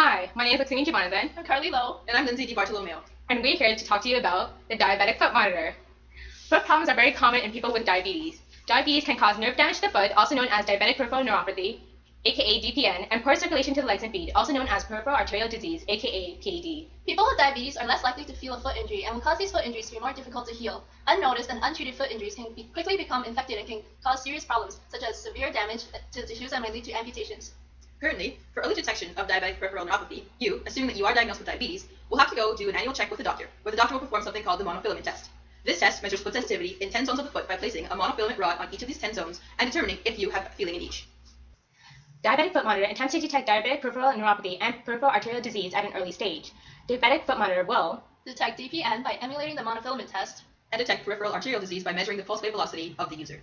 Hi, my name is Laksini Jamanathan, I'm Carly Lowe. And I'm Lindsay DiBartolomeo. and we're here to talk to you about the Diabetic Foot Monitor. Foot problems are very common in people with diabetes. Diabetes can cause nerve damage to the foot, also known as diabetic peripheral neuropathy, aka DPN, and poor circulation to the legs and feet, also known as peripheral arterial disease, aka PAD. People with diabetes are less likely to feel a foot injury and will cause these foot injuries to be more difficult to heal. Unnoticed and untreated foot injuries can quickly become infected and can cause serious problems, such as severe damage to tissues and may lead to amputations. Currently, for early detection of diabetic peripheral neuropathy, you, assuming that you are diagnosed with diabetes, will have to go do an annual check with the doctor, where the doctor will perform something called the monofilament test. This test measures foot sensitivity in 10 zones of the foot by placing a monofilament rod on each of these 10 zones and determining if you have feeling in each. Diabetic Foot Monitor attempts to detect diabetic peripheral neuropathy and peripheral arterial disease at an early stage. Diabetic Foot Monitor will detect DPN by emulating the monofilament test and detect peripheral arterial disease by measuring the pulse wave velocity of the user.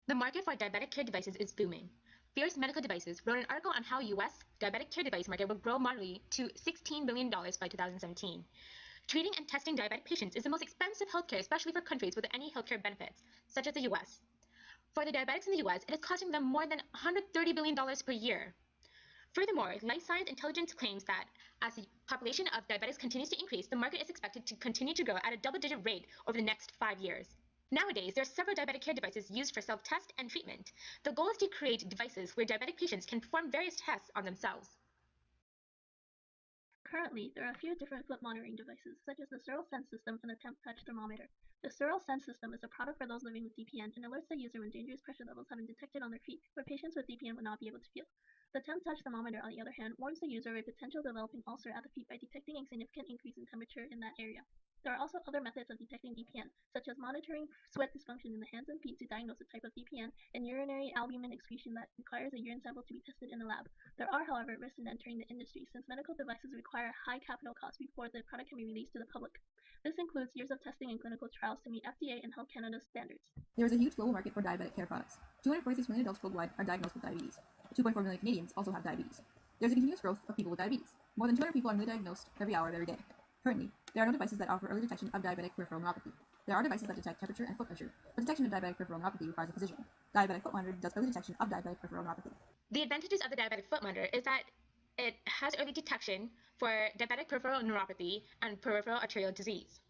The market for diabetic care devices is booming. Fierce Medical Devices wrote an article on how U.S. diabetic care device market will grow moderately to $16 billion by 2017. Treating and testing diabetic patients is the most expensive healthcare, especially for countries with any healthcare benefits, such as the U.S. For the diabetics in the U.S., it is costing them more than $130 billion per year. Furthermore, Life Science Intelligence claims that as the population of diabetics continues to increase, the market is expected to continue to grow at a double-digit rate over the next 5 years. Nowadays, there are several diabetic care devices used for self-test and treatment. The goal is to create devices where diabetic patients can perform various tests on themselves. Currently, there are a few different foot monitoring devices, such as the Sterile Sense system and the Temp Touch thermometer. The Sterile Sense system is a product for those living with DPN and alerts the user when dangerous pressure levels have been detected on their feet, where patients with DPN would not be able to feel. The Temp Touch thermometer, on the other hand, warns the user of a potential developing ulcer at the feet by detecting a significant increase in temperature in that area. There are also other methods of detecting DPN, such as monitoring sweat dysfunction in the hands and feet to diagnose the type of DPN, and urinary albumin excretion that requires a urine sample to be tested in a lab. There are, however, risks in entering the industry, since medical devices require high capital costs before the product can be released to the public. This includes years of testing and clinical trials to meet FDA and Health Canada's standards. There is a huge global market for diabetic care products. 246 million adults worldwide are diagnosed with diabetes. 2.4 million Canadians also have diabetes. There's a continuous growth of people with diabetes. More than 200 people are newly diagnosed every hour of every day. Currently, there are no devices that offer early detection of diabetic peripheral neuropathy. There are devices that detect temperature and foot pressure, but detection of diabetic peripheral neuropathy requires a physician. Diabetic Foot Monitor does early detection of diabetic peripheral neuropathy. The advantages of the Diabetic Foot Monitor is that it has early detection for diabetic peripheral neuropathy and peripheral arterial disease.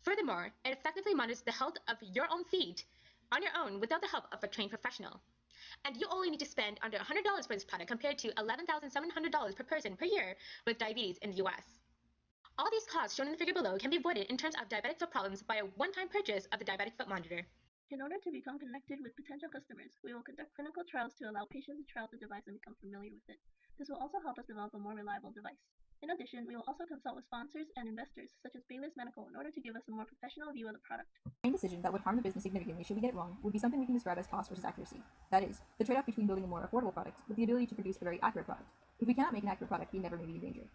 Furthermore, it effectively monitors the health of your own feet on your own without the help of a trained professional. And you only need to spend under $100 for this product compared to $11,700 per person per year with diabetes in the US. All these costs shown in the figure below can be avoided in terms of diabetic foot problems by a one-time purchase of the Diabetic Foot Monitor. In order to become connected with potential customers, we will conduct clinical trials to allow patients to try out the device and become familiar with it. This will also help us develop a more reliable device. In addition, we will also consult with sponsors and investors, such as Bayless Medical, in order to give us a more professional view of the product. A decision that would harm the business significantly should we get it wrong would be something we can describe as cost versus accuracy. That is, the trade-off between building a more affordable product with the ability to produce a very accurate product. If we cannot make an accurate product, we never may be in danger.